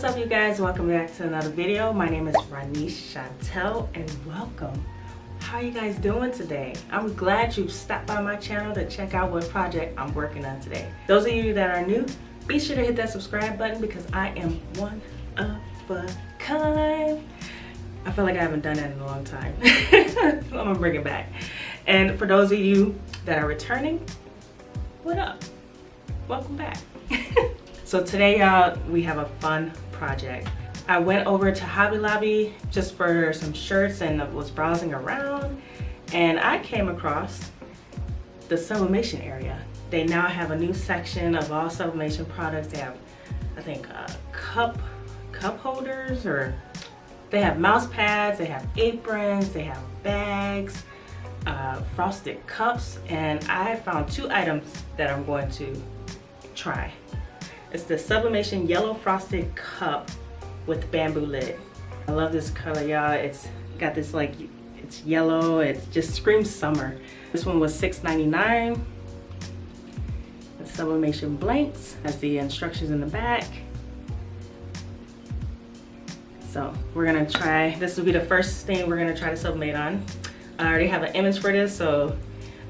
What's up, you guys? Welcome back to another video. My name is Ronice.Chantal and welcome. How are you guys doing today? I'm glad you stopped by my channel to check out what project I'm working on today. Those of you that are new, be sure to hit that subscribe button because I am one of a kind. I feel like I haven't done that in a long time. I'm gonna bring it back. And for those of you that are returning, what up? Welcome back. So today, y'all, we have a fun project. I went over to Hobby Lobby just for some shirts and was browsing around, and I came across the sublimation area. They now have a new section of all sublimation products. They have, I think, cup holders, or they have mouse pads, they have aprons, they have bags, frosted cups, and I found two items that I'm going to try. It's the Sublimation yellow frosted cup with bamboo lid. I love this color, y'all. It's got this, like, it's yellow, it just screams summer. This one was $6.99. The Sublimation blanks has the instructions in the back. So we're gonna try, this will be the first thing we're gonna try to sublimate on. I already have an image for this, so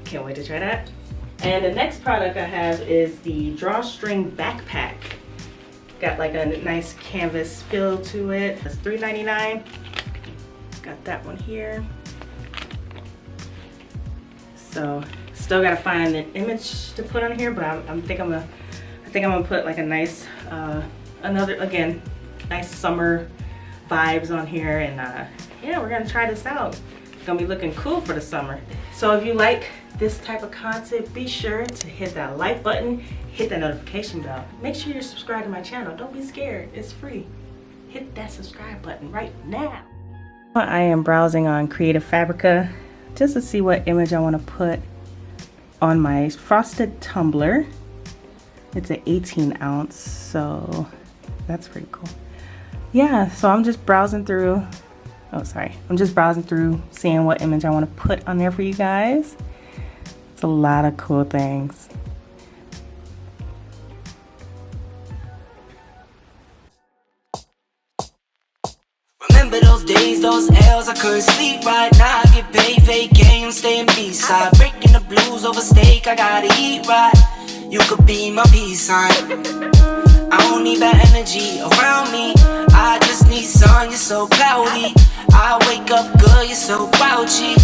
can't wait to try that. And the next product I have is the drawstring backpack. Got like a nice canvas feel to it. It's $3.99. Got that one here. So still gotta find an image to put on here, but I think I'm gonna put like a nice another, again, nice summer vibes on here, and yeah, we're gonna try this out. It's gonna be looking cool for the summer. So if you like this type of content, be sure to hit that like button, hit that notification bell. Make sure you're subscribed to my channel. Don't be scared, it's free. Hit that subscribe button right now. I am browsing on Creative Fabrica just to see what image I want to put on my frosted tumbler. It's an 18 ounce, so that's pretty cool. Yeah, so I'm just browsing through. I'm just browsing through, seeing what image I want to put on there for you guys. It's a lot of cool things. Remember those days, those L's, I couldn't sleep right now. I get paid, vacay, I'm staying B-side. Breaking the blues over steak, I gotta eat right. You could be my peace sign. I don't need bad energy around me. I just need sun, you're so cloudy. I wake up good, you're so grouchy.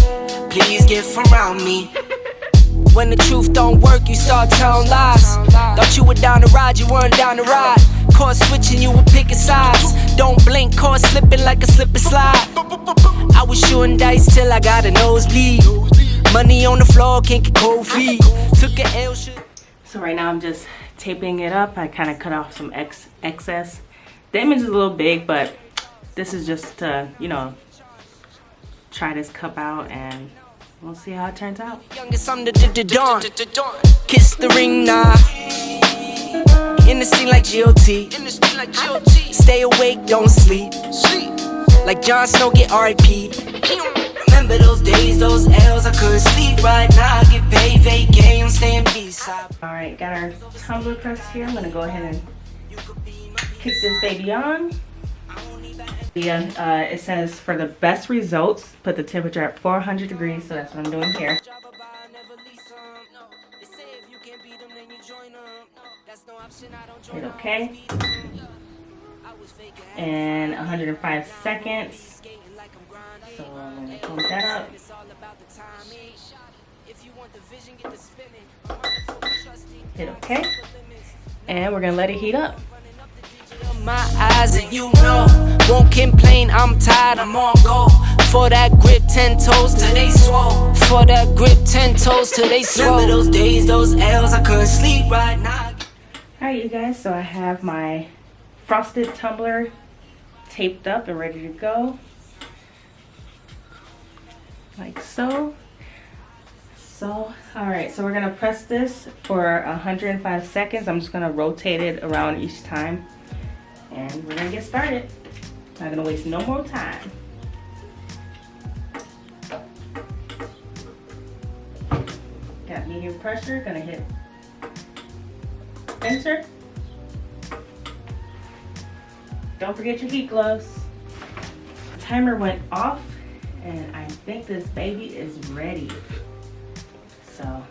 Please get from around me. When the truth don't work, you start telling lies. Thought you were down to ride, you weren't down to ride. Caught switching, you were picking sides. Don't blink, caught slipping like a slip and slide. I was shooting dice till I got a nosebleed. Money on the floor, can't get cold feet. Took an L shit. So right now I'm just taping it up. I kind of cut off some excess. The image is a little big, but this is just to, you know, try this cup out, and we'll see how it turns out. Youngest I'm the dawn. Kiss the ring now. In the scene like GOT. Stay awake, don't sleep. Like Jon Snow, get R.I.P. Remember those days, those L's, I couldn't sleep right now. I get paid, vacay, I'm staying B-side. Alright, got our tumbler press here. I'm gonna go ahead and kick this baby on. Yeah, it says for the best results, put the temperature at 400 degrees, so that's what I'm doing here. Hit OK. And 105 seconds. So I'm going to pump that up. Hit OK. And we're going to let it heat up. My eyes and you know, won't complain, I'm tired, I'm on go. For that grip, 10 toes till they swole. For that grip, 10 toes till they swole. Remember those days, those L's, I couldn't sleep right now. Alright, you guys, so I have my frosted tumbler taped up and ready to go. Like so. Alright, so we're gonna press this for 105 seconds. I'm just gonna rotate it around each time. And we're gonna get started. Not gonna waste no more time. Got medium pressure, gonna hit enter. don't forget your heat gloves. The timer went off and I think this baby is ready. So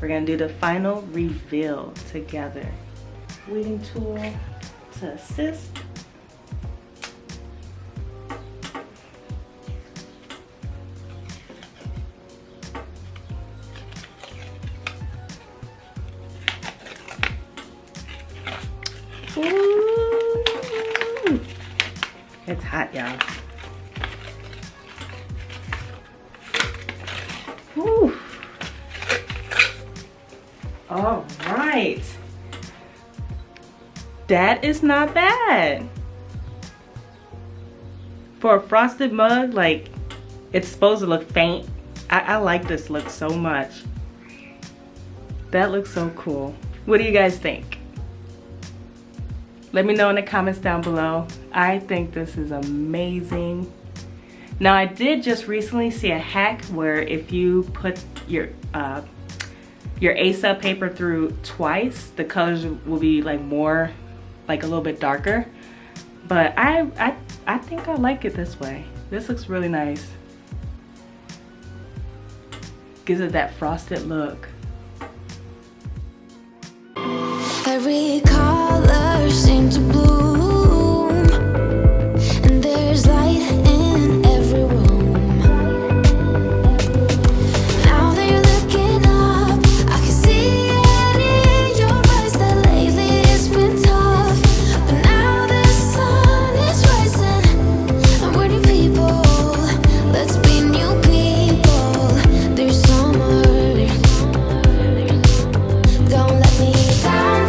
we're gonna do the final reveal together. Weeding tool to assist. Ooh. It's hot, y'all. Ooh. All right. That is not bad. For a frosted mug, like, it's supposed to look faint. I like this look so much. That looks so cool. What do you guys think? Let me know in the comments down below. I think this is amazing. Now, I did just recently see a hack where if you put your A-sub paper through twice, the colors will be like more, like a little bit darker. But I think I like it this way. This looks really nice. Gives it that frosted look. Every color seems to bloom, and there's light in every room. Now that you're looking up, I can see it in your eyes that lately it's been tough. But now the sun is rising, and we're new people. Let's be new people. There's summer. Don't let me down.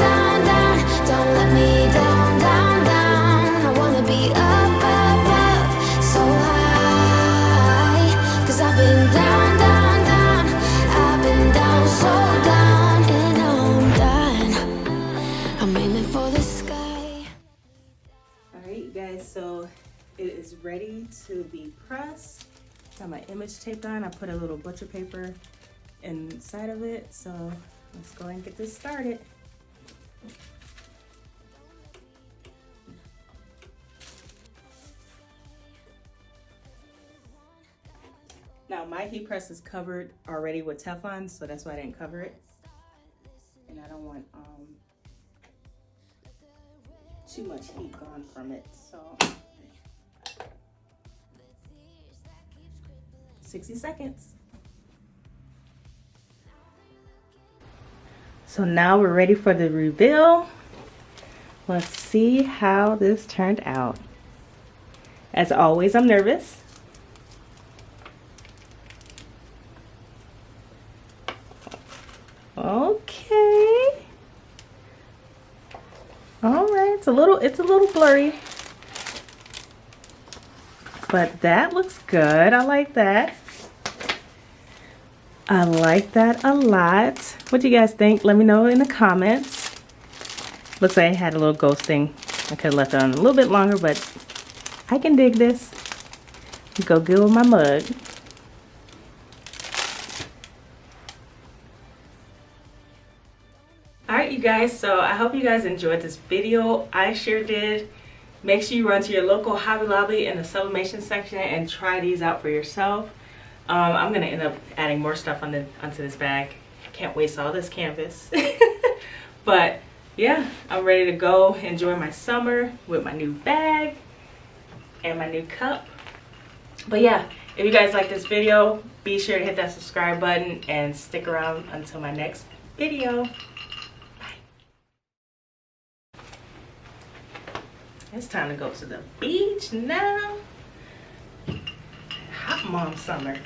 Don't let me down, down, down. I wanna be up, up, up, so high. 'Cause I've been down, down, down. I've been down, so down. And now I'm done. I'm aiming for the sky. Alright, you guys, so it is ready to be pressed. Got my image taped on. I put a little butcher paper inside of it. So let's go and get this started. Now my heat press is covered already with Teflon, so that's why I didn't cover it. And I don't want too much heat gone from it, so 60 seconds. So now we're ready for the reveal. Let's see how this turned out. As always, I'm nervous. Okay. All right, it's a little blurry. But that looks good. I like that. I like that a lot. What do you guys think? Let me know in the comments. Looks like I had a little ghosting. I could have left it on a little bit longer, but I can dig this. Go good with my mug. Alright, you guys, so I hope you guys enjoyed this video. I sure did. Make sure you run to your local Hobby Lobby in the sublimation section and try these out for yourself. I'm gonna end up adding more stuff onto this bag. Can't waste all this canvas. But yeah, I'm ready to go enjoy my summer with my new bag and my new cup. But yeah, if you guys like this video, be sure to hit that subscribe button and stick around until my next video. It's time to go to the beach now. Hot mom summer.